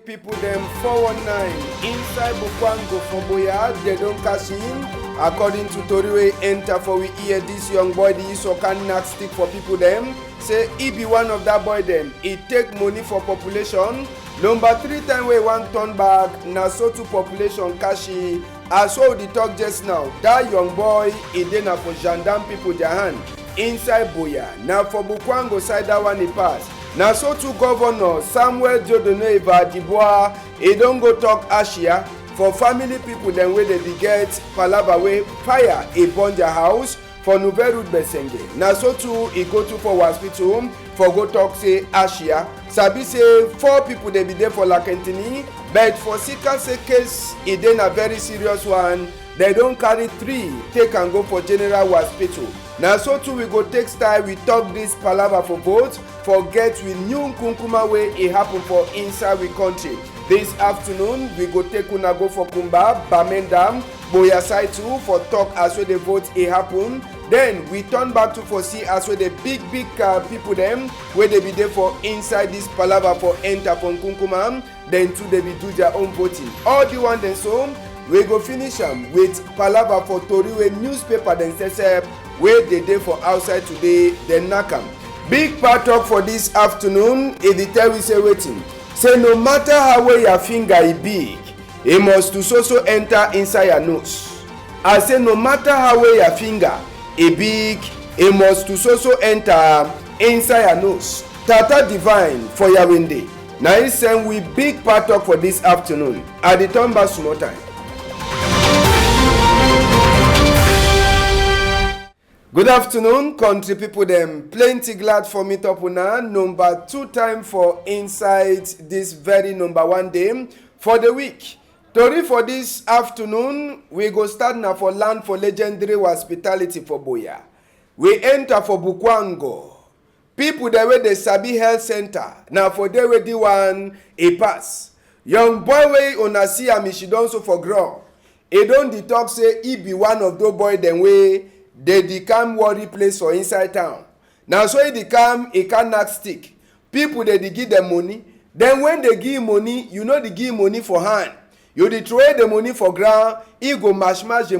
People them 419 inside Bukwango for Boya, they don't cash in. According to Toriwe enter for we hear this young boy the so can not stick for people them. Say he be one of that boy them. He take money for population. Number 3 time we want turn back. Now so to population cashy. As well the talk just now. That young boy he then for gendarme people their hand inside Boya. Now for Bukwango side that one he pass. Now so to Governor Samuel Jodoneva Dibois, he don't go talk Ashia for family people then where they get palava way fire a burn their house for Nouvelle Route Besenge. Now so too he go to for hospital for go talk say Ashia. Sabi say 4 people they be there for Lakentini, but for Sika say case it then a very serious one. They don't carry 3 take and go for general hospital. Now so too we go take style we talk this palava for votes. Forget with new Kunkuma way it happen for inside we country. This afternoon we go take una go for Kumba, Bamendam, Boya side too for talk as where the vote it happen. Then we turn back to for see as where the big people them where they be there for inside this palava for enter from Kunkuma. Then too they be do their own voting. All the one then so we go finish them with palava for Toriwe newspaper then say where they dey for outside today then nakam. Big part talk for this afternoon is the tell we say waiting. Say no matter how way your finger is big, it must to so enter inside your nose. I say no matter how way your finger is big, it must to so enter inside your nose. Tata Divine for your windy. Now it's send we big part talk for this afternoon. At the turn back small time. Good afternoon, country people them. Plenty glad for meet up una. Number 2 time for inside this very number 1 day for the week. Tori for this afternoon, we go start now for land for legendary hospitality for Boya. We enter for Bukwango. People the way they sabi health center. Now for the way the one a pass. Young boy way una see am she don so for ground. He don the talk say he be one of those boy them way they become worry place for inside town. Now so he become a cannot stick. People they give them money. Then when they give money, you know they give money for hand. You dey throw the money for ground, he go mash the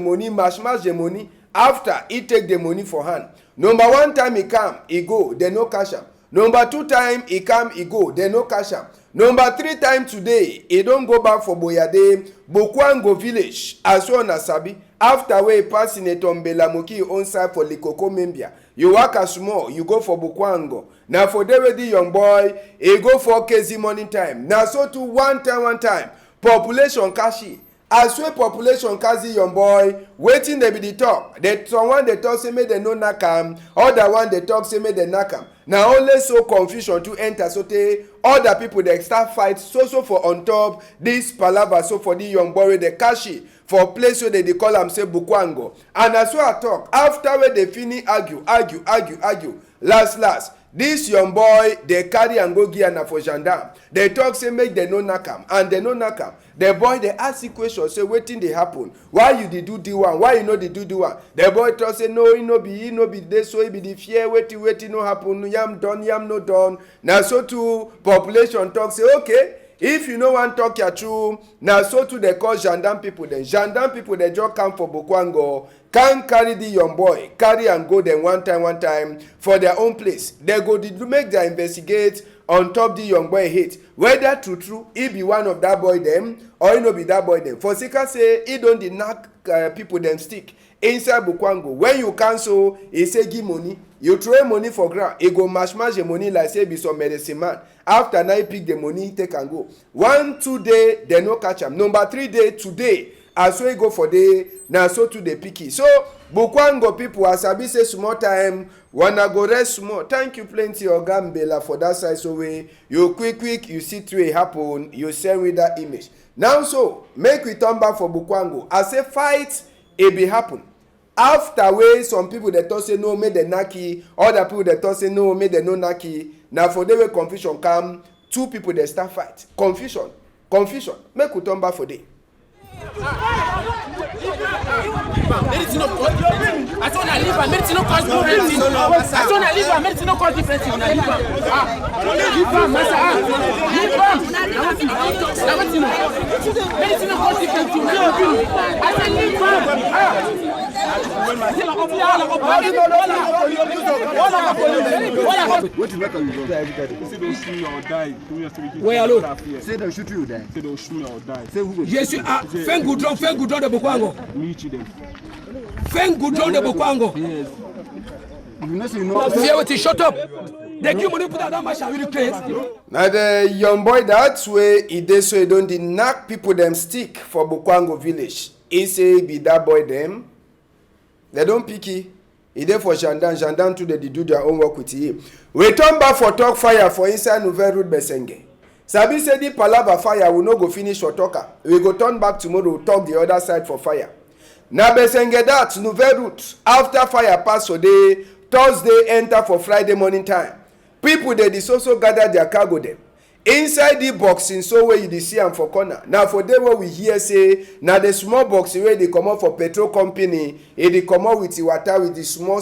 money. After he take the money for hand. Number 1 time he come, he go, they no cash am. Number 2 time he come, he go, they no cash am. Number 3 time today, he don't go back for Boyade, Bukwango village, as well as Sabi. After we pass in a Tombela Moki on side for Likoko Membia, you walk a small, you go for Bukwango. Now for the young boy, he go for KZ morning time. Now so to one time, population kashi. As well population kazi young boy, waiting they be the talk. They someone they talk say me they no nakam, other one they talk say me they nakam. Now only so confusion to enter so te other people they start fight so for on top this palava so for the young boy they kashi for place where they call them say Bukwango. And as well I talk after where they finish argue. Last. This young boy, they carry and go Guyana for gendarme. They talk, say, make they no nakam. And they no nakam. The boy, they ask the question, say, waiting they happen. Why you did do the one? Why you know they do the one? The boy talk, say, no, he no be this, so he be the fear, waiting, no happen. Yam done, yam no done. Now, so too, population talk, say, okay. If you no want talk your true, now so too they call gendarme people. Then gendarme people they just come for Bukwango, can carry the young boy, carry and go then one time for their own place. They go to make their investigate on top the young boy hate. Whether true, he be one of that boy them or he no be that boy them. For Sika say he don't knock people them stick inside Bukwango. When you cancel, he say give money. You throw money for ground, he go mash the money like say be some medicine man. After now he pick the money, take and go. 1-2 day, they no catch him. Number 3 day, today, as we go for day, now so to the picky. So, Bukwango people, as I be say small time, wanna go rest small. Thank you plenty, Ogambela, for that side. So way, you quick, you see through it happen, you send with that image. Now so, make we turn back for Bukwango. I say fight, it be happen. After way some people they talk say no make the naki, other people they talk say no make the no naki. Now for the way confusion come, 2 people they start fight. Confusion. Make we turn back for day. As on a live, medicine no cause different things. As on a live, medicine no cause different things. Live, massa. Medicine no cause different things. I said live, What is that? Where alone? Say they'll shoot you there. Say they'll shoot me or die. Say who will Yes, you are. Feng Goudron de Bokwango. Me them. Feng Goudron de Bokwango. Yes. you know, so you know. Fear shut up. They give money put that much really crazy. Now the young boy that way he dey so he don't knock people them stick for Bokwango village. He say be that boy them. They don't picky. He dey for Gendarme too they do their own work with him. We turn back for talk fire for inside Nouvelle Route Besenge. Sabi say the palava fire will not go finish for talker. We go turn back tomorrow talk the other side for fire. Now Besenge that Nouvelle Route after fire pass for day Thursday enter for Friday morning time. People they also gather their cargo them. Inside the boxing so where you dey see am for corner. Now for them what we hear say now the small box where they come out for petrol company, they come out with the water with the small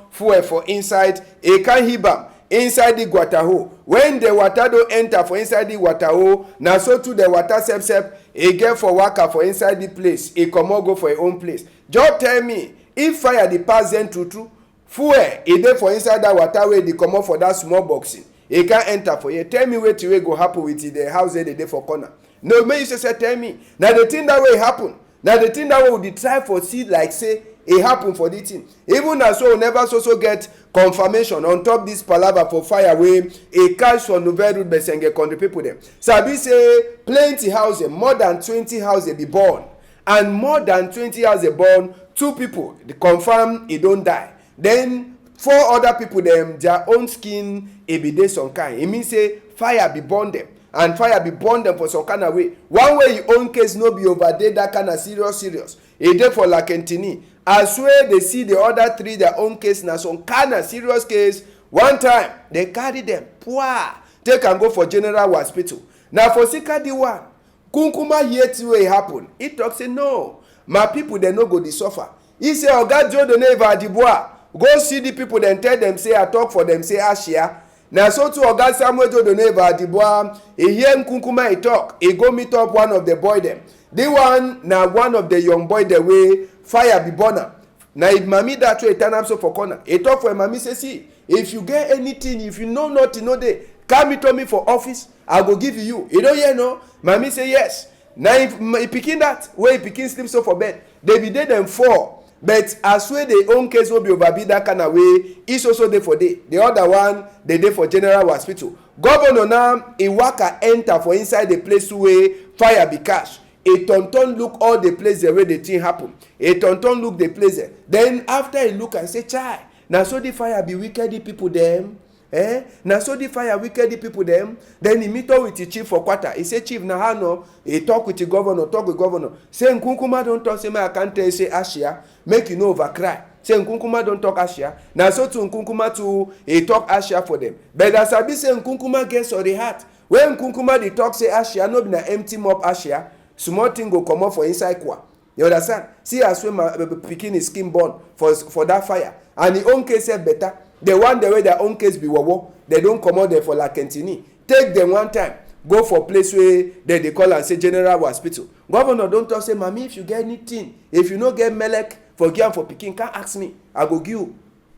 fuel for inside. A can hibam inside the water hole. When the water don't enter for inside the water hole, now so too the water sep a get for waka for inside the place. A come out go for your own place. Just tell me if fire the pass them true. Fuel e dey for inside that water wey dey comot for that small boxing. E can enter for here. Tell me wetin wey go happen with the house wey dey for corner. No, make you say tell me. Na the thing that way happen. Na the thing that way we dey try for see like say e happen for the thing. Even as so we never so get confirmation on top this palava for fire wey e catch for Nouvelle Route Besenge country people dem. Sabi say plenty houses, more than 20 houses be born, and more than 20 houses born, 2 people dey confirm e don die. Then 4 other people them their own skin e be dey some kind. E mean say fire be burn them, and fire be burn them for some kind of way. One way your own case no be over there that kind of serious. E dey for Lakentini. As well they see the other 3 their own case na some kind of serious case. One time they carry them take and go for general hospital. Now for Sikadi one Kunkuma yet wey happen. He talk say no, my people they no go dey suffer. He say Oga Joe Doneva Adiboa go see the people then tell them say I talk for them say Ashia. Now so to Oga Samuel Joe Doneva Adiboa he hear Kunkuma he talk. He go meet up one of the boy them. The one na one of the young boy the way fire be burner. Now if mommy that way turn up so for corner. He talk for mommy say see if you get anything if you know nothing no dey come meet me for office I go give you. You don't hear no? Mommy say yes. Now if pikin that way pikin sleep so for bed they be dead them 4. But as well the own case will be over be that kind of way, it's also there for day. The other one, they dey for general hospital. Governor now, he waka enter for inside the place where fire be catch. A tonton look all the place where the thing happen. A tonton look the place there. Then after he look and say, chai, now so the fire be wicked the people them. Now so the fire wicked the people them. Then he meet up with the chief for quarter. He say, chief, now how no? He talk with the governor. Say, Nkunkuma don't talk, say, I can't tell you, say, Ashia. Make you no overcry. Say Nkunkuma don't talk Ashia. Now so to Nkunkuma to he talk Ashia for them. But as I be say Nkunkuma gets on the heart. When Nkunkuma they talk say Ashia, no be na empty mop Ashia. Small thing go come up for inside kwa. You understand? See as when my pikin is skin born for that fire. And the own case said better. The one the way their own case be wawo. They don't come out there for Lakentini. Take them one time. Go for place where they call and say general hospital. Governor don't talk say, mommy, if you get anything, if you no get melek for girl for pikin, can't ask me. I go give you.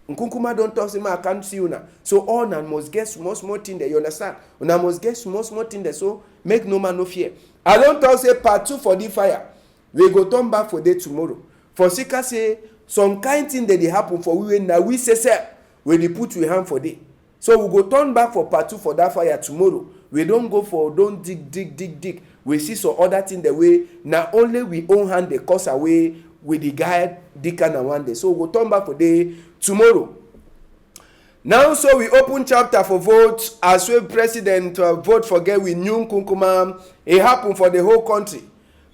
Nkunkuma don't talk say, I can't see you now. So all na must get small thing there. You understand? Una must get small thing there. So make no man no fear. I don't talk say part 2 for the fire. We go turn back for day tomorrow. For Sika say some kind thing that they happen for we now we say we dey put we hand for day. So we go turn back for part 2 for that fire tomorrow. We don't go for don't dig. We see some other thing the way now only we own hand the cause away with the guy Deacon and one day. So we'll turn back for day tomorrow. Now so we open chapter for vote as well president vote for get with new Nkunkuma. It happen for the whole country.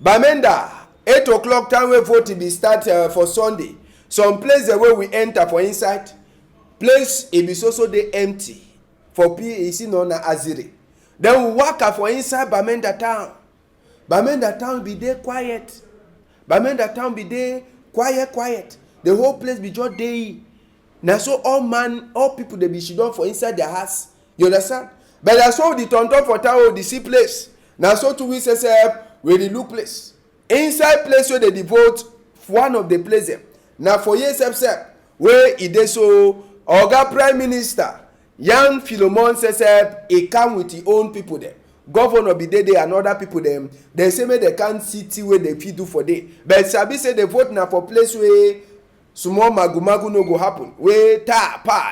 Bamenda 8 o'clock time we vote be start for Sunday. Some place the way we enter for inside. Place it be so they empty for PAC known as Aziri. Then we walk up for inside Bamenda town. Bamenda town be there quiet. Bamenda town be there quiet. the whole place be just dey. Na so all people dey be shidon for inside their house. You understand? But na so the tonton for town the see place. Na so too we say we dey look place. Inside place where they devote one of the place dem. Na for years where e dey so Oga Prime Minister Yan Philemon say e come with his own people dem. Governor be there and other people dem. Dem say make they can't city wey they fit do for day. But sabi say the vote na for place where small magu no go happen. Where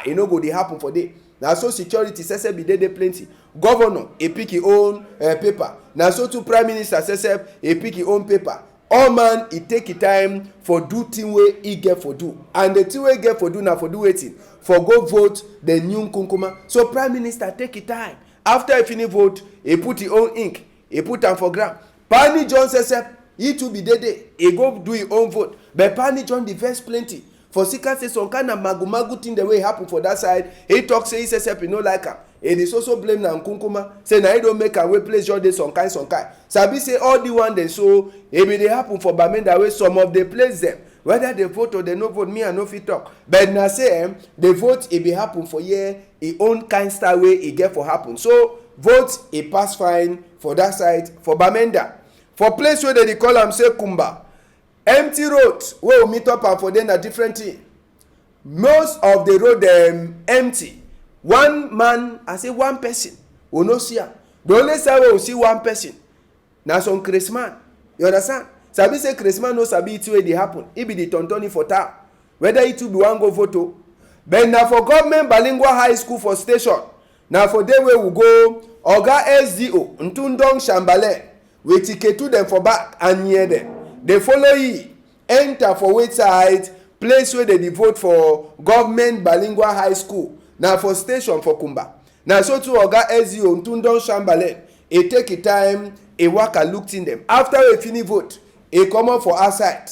e no go dey happen for day. Na so security say be there plenty. Governor e pick his own paper. Na so too Prime Minister say e pick his own paper. All man e take his time for do thing wey e get for do. And the thing wey get for do na for do wetin? For go vote the new Nkunkuma. So Prime Minister take his time. After he finish vote, he put his own ink. He put am for ground. Pani John says he too be there. He go do his own vote. But Pani John the vex plenty. For Sika say some kind of magu thing the way happen for that side. He talk say he says he no like am. And he also blame na Nkunkuma. Say na he don't make am wey place just dey some kind. Sabi say all the one dem so e be dey happen for Bamenda wey some of the place dem. Whether they vote or they no vote, me I no fit talk. But na say the vote e be happen for here, e own kind style way e get for happen. So vote e pass fine for that side for Bamenda. For place where they call am say Kumba, empty road wey we meet up am for them na different thing. Most of the road dem empty. One man, I say one person, we no see am. The only side wey we see one person na some Christmas. You understand? Sabi say Christmas no sabi it wey dey happen. It be the tontoni for town. Whether it will be one go vote. But na for government bilingual high school for station. Na for them wey we go Oga SDO Ntundong Shambale we tiketu them for back and near them. They follow ye enter for wait side place where they vote for government bilingual high school. Na for station for Kumba. Na so too Oga SDO Ntundong Shambale he take a time he waka looked in them. After we finish vote, he come up for outside.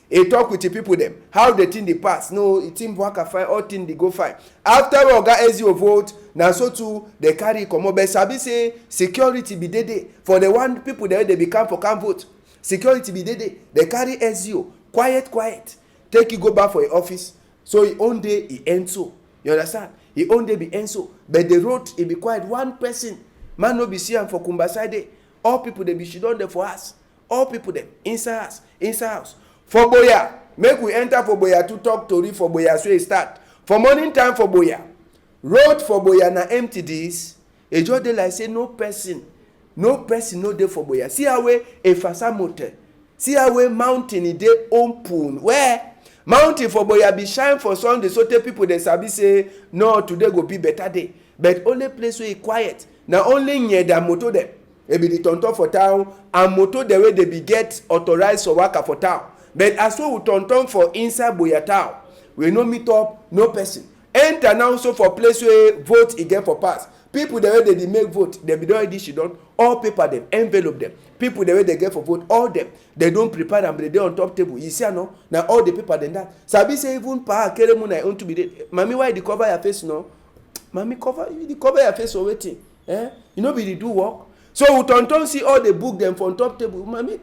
He talk with the people them. How the thing they pass. No, it team work fine, all thing they go fine. After Oga SDO vote, now so too they carry come up. But sabi say security be there. For the one people there they become for can vote. Security be there. They carry SDO. Quiet. Take you go back for your office. So he own day he end so. You understand? He own day be end so. But the road he be quiet. One person. Man no be see am for Kumba side. All people they be shidon there for us. All people them inside house. For Boya, make we enter for Boya to talk tori for Boya so e start. For morning time for Boya, road for Boya na empty this. E just dey like say no person no dey for Boya. See how we a fasa mountain. See how we mountain e dey open. Where mountain for Boya be shine for Sunday so tey people dey sabi say no today go be better day. But only place where e quiet. Na only near the motor dem. E be the tonton for town and motor the way they be get authorized for worker for town. But as well we tonton for inside Boya town, we no meet up, no person. Enter now so for place where vote again for pass. People the way they make vote, they be already she done all paper them, envelope them. People the way they get for vote, all them. They don't prepare them, they on top table. You see no? Now all the paper then that. Sabi say even pa keremu na own to be there. Mami why you cover your face no? Mami cover your face or waiting. You know be the do work. So we tonton see all the book them from top table. Mami,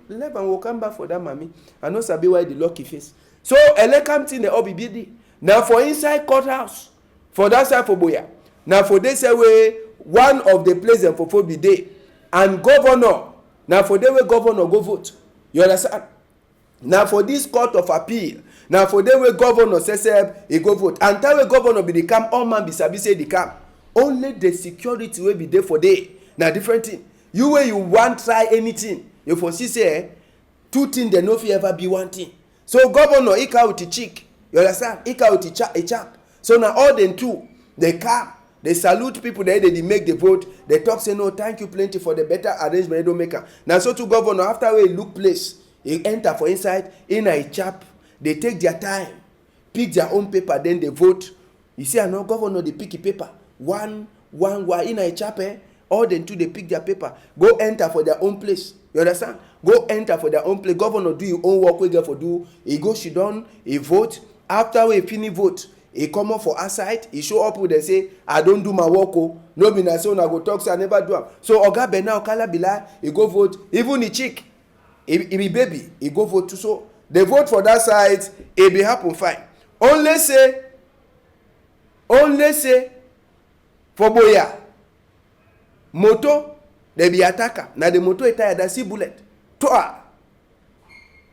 let and we'll come back for that, mami. I know sabi why the lucky face. So elekam thing the obi bidi. Now for inside courthouse, for that side for Boya. Now for this way, one of the places for food be there. And governor, now for the way governor go vote. You understand? Now for this court of appeal, now for the way governor says he go vote. And tell the governor be the camp, all man be sabi say the camp. Only the security will be there for day. Now different thing. You way you want try anything. You foresee say two things they no fit ever be one thing. So governor he come with the chick. You understand? He come with a chap. So now all them two they come. They salute people there. They make the vote. They talk say no thank you plenty for the better arrangement. They don't make am. Now so to governor after we look place he enter for inside in a chap. They take their time, pick their own paper, then they vote. You see, I know governor they pick a paper one in a chap. All them two they pick their paper, go enter for their own place. You understand? Go enter for their own place. Governor do your own work we get for do. He go sit down, he vote. After we finish vote, he come up for outside. He show up with they say, I don't do my work. Oh, no be na so I go talk. So I never do am. So Oga Bena Okala Bila, he go vote. Even the chick, he be baby, he go vote too. So the vote for that side, it be happen fine. Only say for Boya, moto, they be attacker. Now the moto is tired, that see bullet. Toa.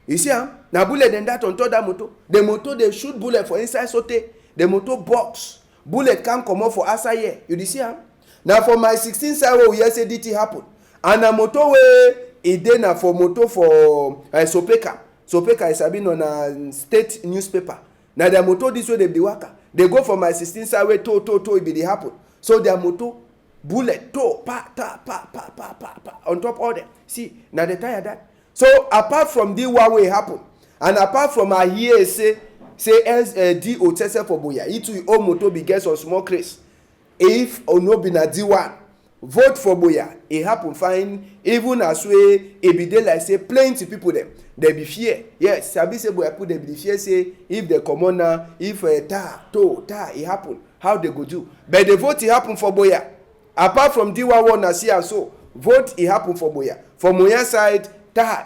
You see, now bullet and that on top that moto. The moto, they shoot bullet for inside sote. The moto box. Bullet can't come out for Asaye. You see, now for my 16 side, we hear say DT happen. And a moto way, it then for moto for Sopeka. Sopeka is been on a state newspaper. Now their moto this way they be waka. They go for my 16 side way to it be the happen. So their moto bullet to pa on top all them. See, now they tired that. So apart from the one way happen, and apart from I hear say D O tese for Boya, it will own moto be get some small craze. If or no be na D1, vote for Boya. It happen fine. Even as way it be there like say plenty people them. They be fear. Yes, Sabi say Boya put them be fear say if the commoner, if it happen, how they go do. But the vote it happen for Boya. Apart from D1 one as here so, vote it happen for Boya. For Moya side,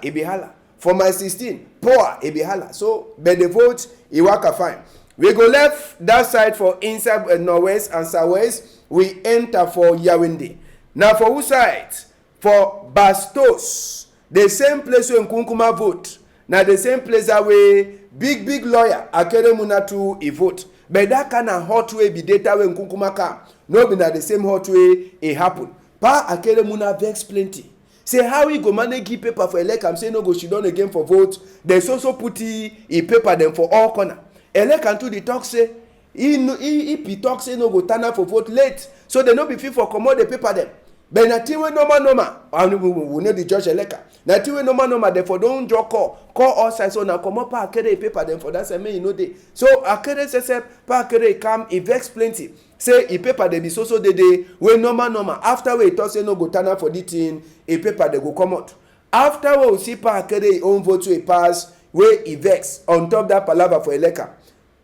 it be hala. For my 16, poor it be hala. So, but the vote it work fine. We go left that side for inside northwest and southwest. We enter for Yawende. Now for who side? For Bastos. The same place where Nkunkuma vote. Now the same place that way big lawyer Akere Munatu he vote. But that kind of hot way be data when Nkunkuma come. No be na the same hot way it happen. Pa Akere Muna vex plenty. Say how he go manage give paper for elect. I'm saying no go she done again for vote. There's also put he paper them for all corner. Elect and to the talk say he talk say no go turn up for vote late. So they no be fit for commode the paper them. But na tiwe normal and we know the judge elect. Na tiwe normal therefore don't draw call all sides so na come up pa Akere paper them for that same you know they. So Akere say pa Akere come he vex plenty. Say a paper they be so they we normal. After we talk say no go turn up for the thing, a paper they go come out. After we see pa Akere own vote to a pass where he vex on top that palaver for eleka.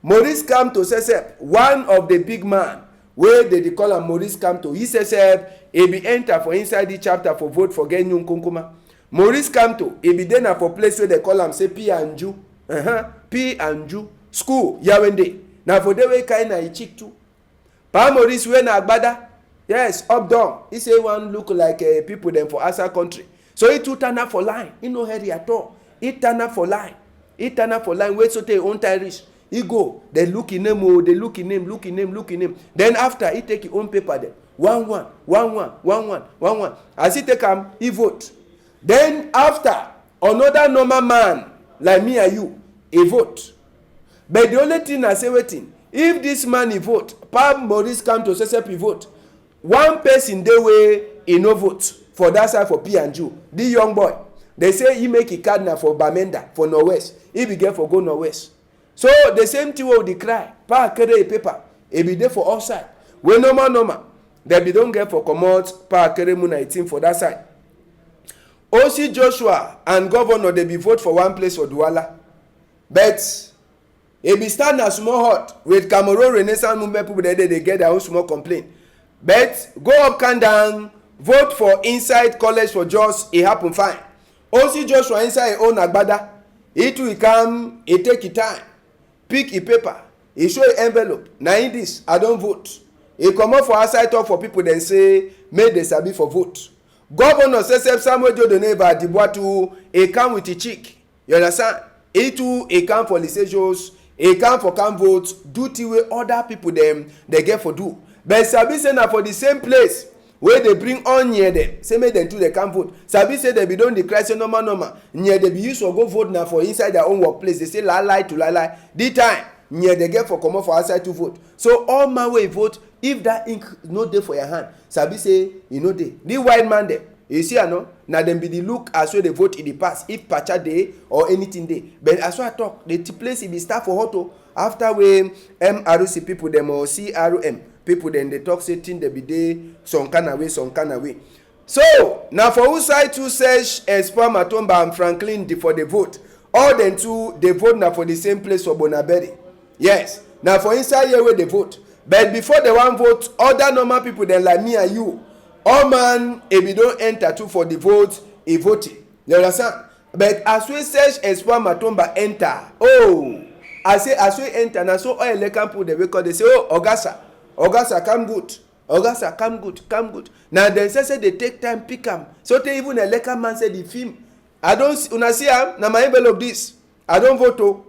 Maurice Kamto says one of the big man where they call him Maurice Kamto. He says he be enter for inside the chapter for vote for Genyun Kunkuma. Maurice Kamto he be then for place where they call him say P and Ju. P and Ju school Yawende. Now for the way kind of chick too. Pa Maurice when Agbada. Yes, up down. He say one look like people them for Asa country. So he too turn up for line. He no hurry at all. He turn up for line. Wait so they own Irish. He go. They look in him. They look in him. Then after he take his own paper then. 1-1. As he take him, he vote. Then after another normal man like me and you, he vote. But the only thing I say waiting. If this man he vote, Pa Maurice come to Sesep he vote. One person they way he no vote for that side for P and Ju. The young boy. They say he make a card now for Bamenda for Northwest. He be get for go Northwest. So the same thing will decry. Pa Akere a paper. He be there for outside. When normal. They be don't get for commot Pa Akere Muna 18 for that side. OC Joshua and governor they be vote for one place for Douala. But it be stand a small hot with Cameroon Renaissance movement people they get their own small complaint. But go up and down, vote for inside college for Jos, it happen fine. OC Joshua inside his own Agbada. It will come, it take it time. Pick a paper, he show an envelope. Now in this, I don't vote. He come up for outside talk for people then say, make the sabi for vote. Governor says Samuel Jodone by Dibuatu, he come with a chick. You understand? He too, he come for licenses, he come for can vote, duty way other people them, they get for do. But sabi say na for the same place where they bring on near them. Say make them too they can vote. Sabi say they be don declare say normal. Near they be used to go vote now for inside their own workplace. They say lie to lie. The time near they get for come up for outside to vote. So all my way vote if that ink no dey for your hand. Sabi say you know dey. The white man dem. You see no? Now them be the look as well they vote in the past. If pacha day or anything day. But as I talk, the place it be start for auto after we MRC people them or CRM. People then they talk say thing they be there some kind of way. So now for who side to search Espoir Matomba and Franklin for the vote. All them two they vote now for the same place for Bonaberi. Yes. Now for inside here where they vote. But before they want vote, other normal people then like me and you, all man if you don't enter too for the vote, he voted. You understand? but as we search Espoir Matomba enter, oh, I say as we enter, na so all Eleka put the record, they say, oh, Ogasa come good. Ogasa come good. Now then say they take time pick am. So they even Eleka man said the film. I don't una see am na my envelope this. I don't vote oh.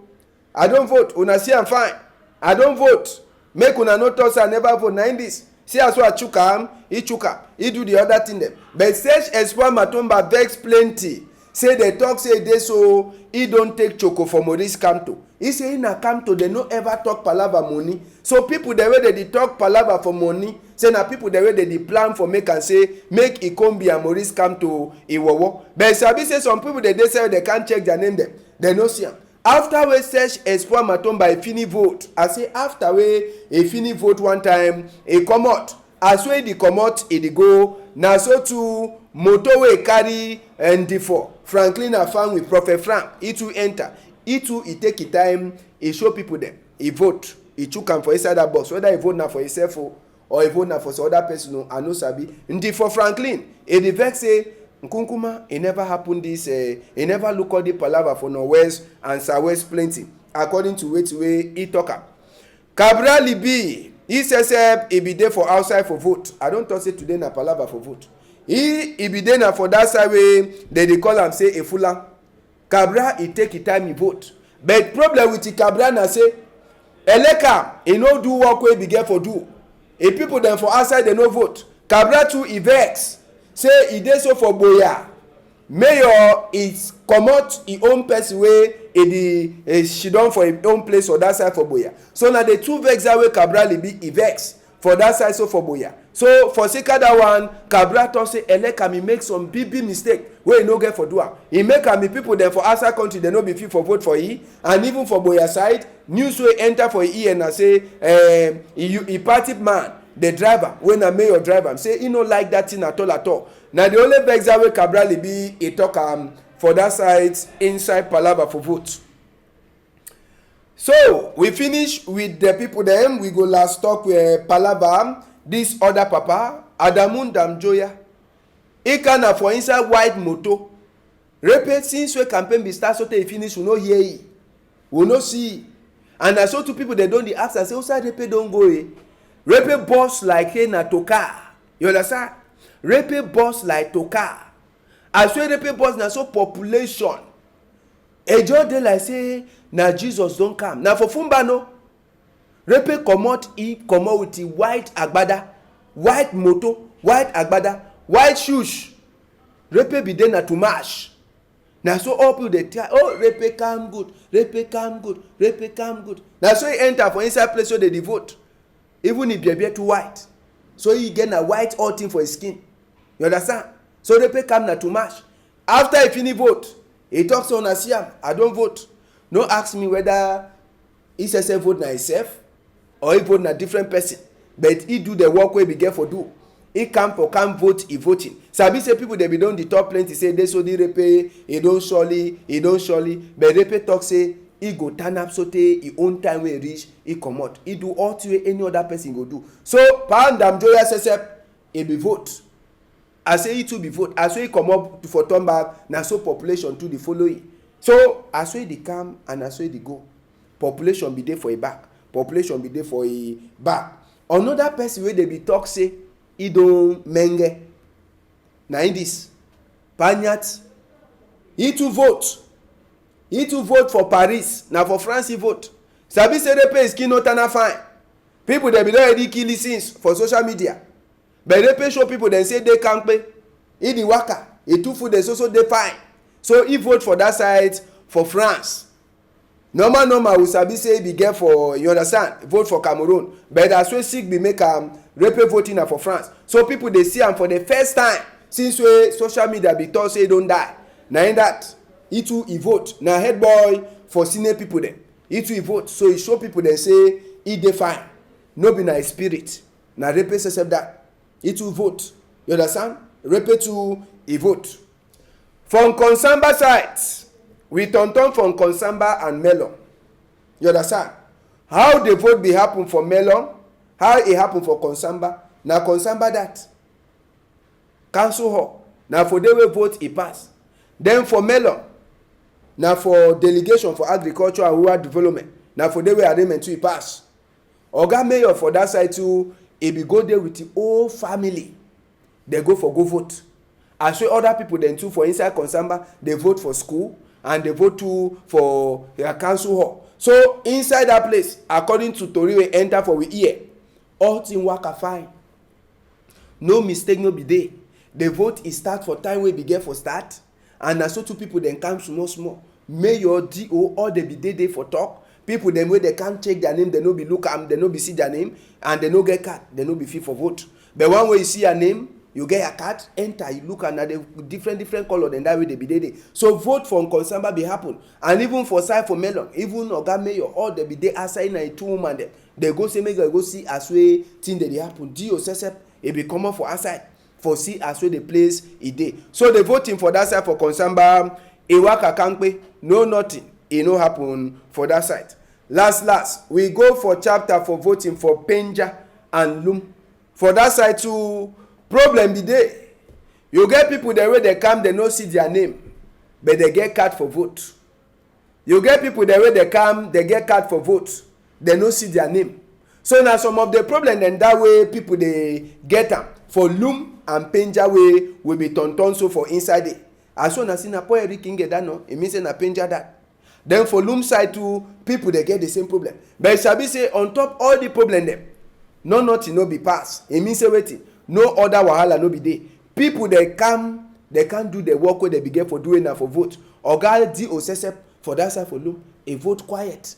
I don't vote. Una see am fine. I don't vote. Make una no talk say I never vote. Na in this. See as what chuka am, he chuka. He do the other thing them. But search Espoir Matomba vex plenty. Say they talk say they so he don't take choco for Maurice Kamto. He say in a Kamto they no ever talk palava money. So people the way they talk palava for money, say na people the way they plan for make and say make Ikombi and Maurice Kamto Iwowo. But sabi say some people they say they can't check their name them. They no see am. After we search Espoir Matomba a fini vote, I say after we a fini vote one time, a come out. As we the come out, it go. Na so to motorway carry ND4. Franklin Afan with Prophet Frank. He too enter. He too he take his time. He show people them. He vote. He took him for inside that box. Whether he vote now for himself or he vote now for some other person, I know sabi. ND4 Franklin. He the vex say. Nkunkuma, it never happened this, it never look all the palava for Northwest and Southwest plenty, according to way he talk am. Cabral Libi, he says he be there for outside for vote. I don't talk say today na palava for vote. He be there na for that side way, they call am say a fuller. Cabral, he take his time he vote. But problem with the Cabral na say, Eleka, he no do work wey be get for do. If people dem for outside, they no vote. Cabral too, he vex. Say e dey so for Boya. Mayor is comot e own person wey she don for im own place for that side for Boya. So na the two vex that way Cabral be e vex for that side so for Boya. So for second that one, Cabral talk say Eleka me make some big mistake wey e no get for do am. E make am the people dem for outside country dem no be fit for vote for e, and even for Boya side news wey enter for e and na say e party man. The driver when a mayor driver say he no like that thing at all. Now the only vex that way Cabral be he talk for that side inside palava for vote. So we finish with the people them. We go last talk with palava. This other papa Adamu Damjoya. He can for inside white moto. Repeat since we campaign be start so they finish we no hear it. We no see. And I saw two people they don't the ask and say outside repeat don't go eh. Repe boss like hey na toka. You understand? Repe boss like toka. As we repe boss na so population. Ejo dey like say na Jesus don come. Na for Fumba no. Repe comot with the white agbada, white moto, white agbada, white shoes. Repe be dey na to mash. Na so all people dey tell, oh repe come good, repe come good, repe come good. Na so he enter for inside place so they vote. Even if you're too white, so he get a white all thing for his skin. You understand? So they pay come na too much. After he finish vote, he talks on Asiam. I don't vote. No ask me whether he says vote na himself or he vote na different person. But he do the work where we get for do. He come vote, he voting. Sabi say people they be done the top plenty say they so the repe, he don't surely. But repe talk say. He go turn up so tey he own time wey reach he comot. He do all the way any other person go do. So Pound Damjoya say he be vote. I say he too be vote. As so he come up for turn back na so population too dey follow him. So as so he dey come and as so he dey go. Population be there for a back. Population be there for a back. Another person wey dey be talk say he don menge. Na in this Panyat he too vote. He to vote for Paris. Now for France he vote. Sabi say they pay skin no turn fine. People they be already killing since for social media. But they pay show people then say they can't pay. He the waka. He too food they so they fine. So he vote for that side for France. Normal we sabi say be get for you understand vote for Cameroon. But as we sick be make repe voting for France. So people they see him for the first time since we social media be told say don't die. Now in that. He too he vote. Now head boy for senior people then. He too he vote. So he show people then say he dey fine. No be na spirit. Now repe accept that. He too vote. You understand? Repe too he vote. From Konsamba side, we turn from Konsamba and Melon. You understand? How the vote be happen for Melon? How it happen for Konsamba? Now Konsamba that. Council hall. Now for they will vote he pass. Then for Melon. na for delegation for agriculture and rural development na for the way arrangement to pass. Oga mayor for that side too, e be go there with the whole family. They go vote. As well other people then too for inside Konsamba, they vote for school and they vote too for their council hall. So inside that place, according to tori we enter for we ear, all thing waka fine. No mistake no be there. The vote is start for time wey be get for start, and na so two people then come small. Mayor DO all they be dey for talk. People them wey they can't check their name, they no be look am, they no be see their name, and they no get card, they no be fit for vote. But one way you see your name, you get your card, enter, you look and the different color than that way they be there. So vote for Nkonsamba be happen, and even for side for Melon, even Oga Mayor, all they be there outside na 2 woman them. They go say make they go see as way thing that they happen. Dio Sesep, it be common for outside for see as way the place it dey. So they voting for that side for Konsamba, Iwaka Kankpe, no nothing, it no happen for that side. Last, we go for chapter for voting for Penja and Lum. For that side too, problem be there. You get people the way they come, they no see their name, but they get card for vote. You get people the way they come, they get card for vote, they no see their name. So now some of the problem then that way people they get them for Lum and Penja way will be tonton so for inside it. As soon as in a poor Eric get that no, it means in a Penja that. Then for Lum side too, people they get the same problem. But Sabi say on top all the problem them, nothing no be pass. It means say waiting, no other wahala no be there. People they come, they can't do the work where they begin for doing that for vote. Oga D Osesep for that side for Lum, a vote quiet,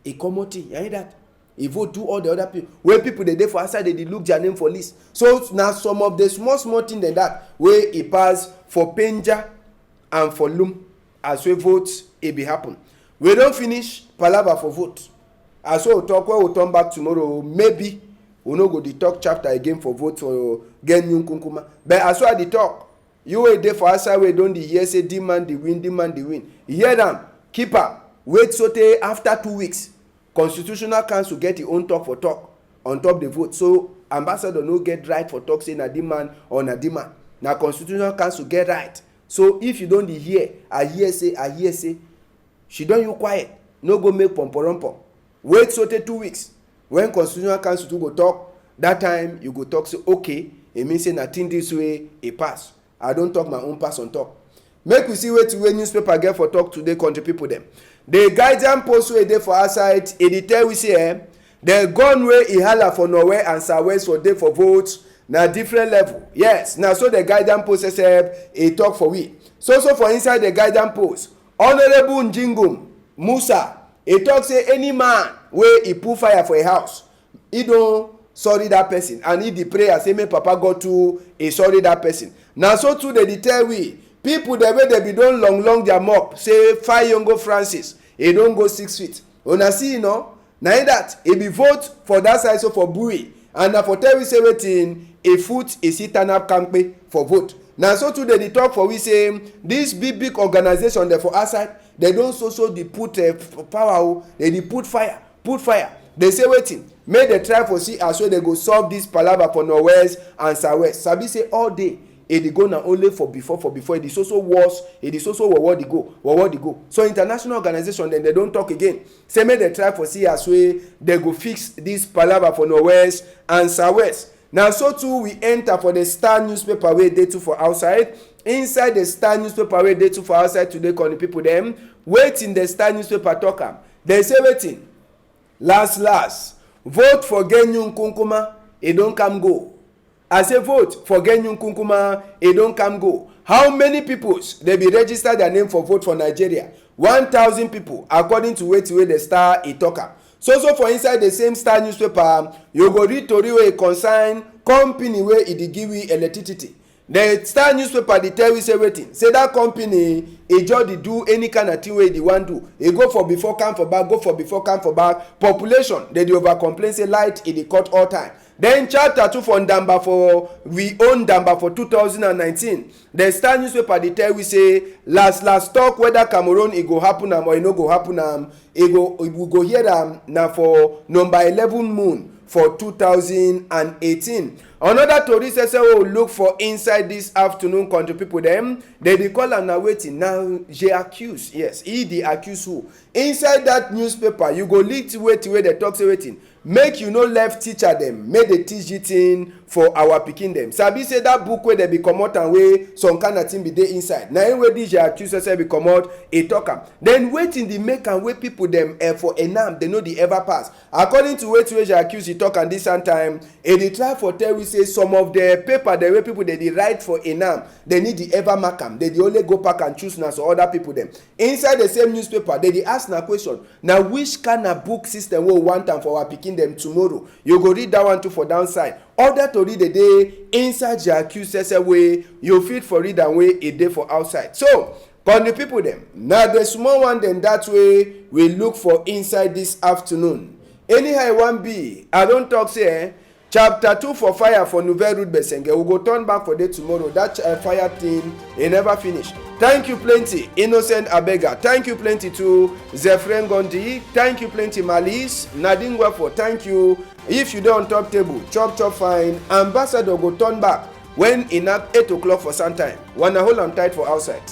a commodity. You hear that? A vote do all the other people. Where people they for outside they look their name for list. So now some of the small thing than that where it pass for Penja and for Lum as we vote it be happen. We don't finish palava for vote. As we talk, we'll turn back tomorrow. Maybe we no go the talk chapter again for vote for get new Kunkuma. But as well the talk, you were there for outside we don't the hear say demand the win. You hear them, keep up. Wait so after 2 weeks, Constitutional Council get the own talk for talk on top the vote. So ambassador no get right for talk say na demand or na demand. Now Constitutional Council get right. So if you don't hear, I hear say, she don't you quiet. No go make pomporompo. Wait so 2 weeks. When Constitutional Council to go talk, that time you go talk say okay, it means say nothing this way it pass. I don't talk my own pass on talk. Make we see where newspaper get for talk today country people them. The guidance post way dey for outside, it tell we say the gun way ihala for Norway and Southwest for day for votes na different level. Yes, now so the guidance post say a talk for we. So for inside the guidance post, Honorable Njingum Musa, he talk say any man wey he put fire for a house, he don't sorry that person, and he the prayer say make Papa go to a sorry that person. Now so too they tell we people the way they be don long their mop say Fire Yongo Francis, he don't go 6 feet. Una see no, na that he be vote for that side so for Bui, and na for tell we say wetin a foot is he turn up Kankpe for vote. Now so too they talk for we say this big organization there for outside, they don't so they put power, they put fire. They say waiting, make the try for see as well they go solve this palava for Norwest and Southwest. Sabi say all day it go now only for before it is also worse, it is also where they go. So international organization then they don't talk again. Say make the try for see as well they go fix this palava for Norwest and Southwest. Now so too we enter for the Star newspaper where they too for outside. Inside the Star newspaper where they too for outside today calling people them waiting the Star newspaper talk am. They say waiting. Last. Vote for Genyun Kunkuma, it don't come go. I say vote for Genyun Kunkuma, it don't come go. How many people they be registered their name for vote for Nigeria? 1,000 people according to where the Star it talk am. So for inside the same Star newspaper, you go read tori wey concern company where it give you electricity. The Star newspaper they tell you say wetin, say that company e just dey do any kind of thing wey they want do. E go for before come for back, population they dey over complain say light e dey cut all time. Then chapter 2 for Ndamba for we own Ndamba for 2019. The Star newspaper they tell we say last talk whether Cameroon it go happen or it no go happen we go hear now for number 11 moon for 2018. Another tori say we look for inside this afternoon country people dem. They dey call am na wetin now they accuse. Yes, he dey accuse who? Inside that newspaper you go lead wetin wey dey talk say wetin. Make you no left teacher dem, make dey teach you thing for our pikin dem. Sabi say that book wey dey be comot and wey some kind of thing be dey inside. Na him wey DJ accuse say be comot, e talk am. Then wetin dey make am wey people dem for exam dey no dey ever pass. According to wetin wey accuse e talk am this time, e dey try for tell we say some of the paper the way people dey write for exam, they need the ever mark am. They dey only go back and choose na so other people dem. Inside the same newspaper, they dey ask na question. Na which kind of book system we want am for our pikin them tomorrow? You go read that one too for downside. Other to read the day inside the accused way you fit for read and way a day for outside. So but the people them now the small one then that way we look for inside this afternoon. Anyhow it wan be, I don't talk say chapter 2 for fire for Nouvelle Route Besenge. We go turn back for day tomorrow. That fire thing it never finish. Thank you plenty Innocent Abega. Thank you plenty to Zefren Gondi. Thank you plenty Malice Nadine Wefo. Thank you. If you don't on top table, chop fine. Ambassador go turn back when in at 8 o'clock for some time. Wanna hold on tight for outside.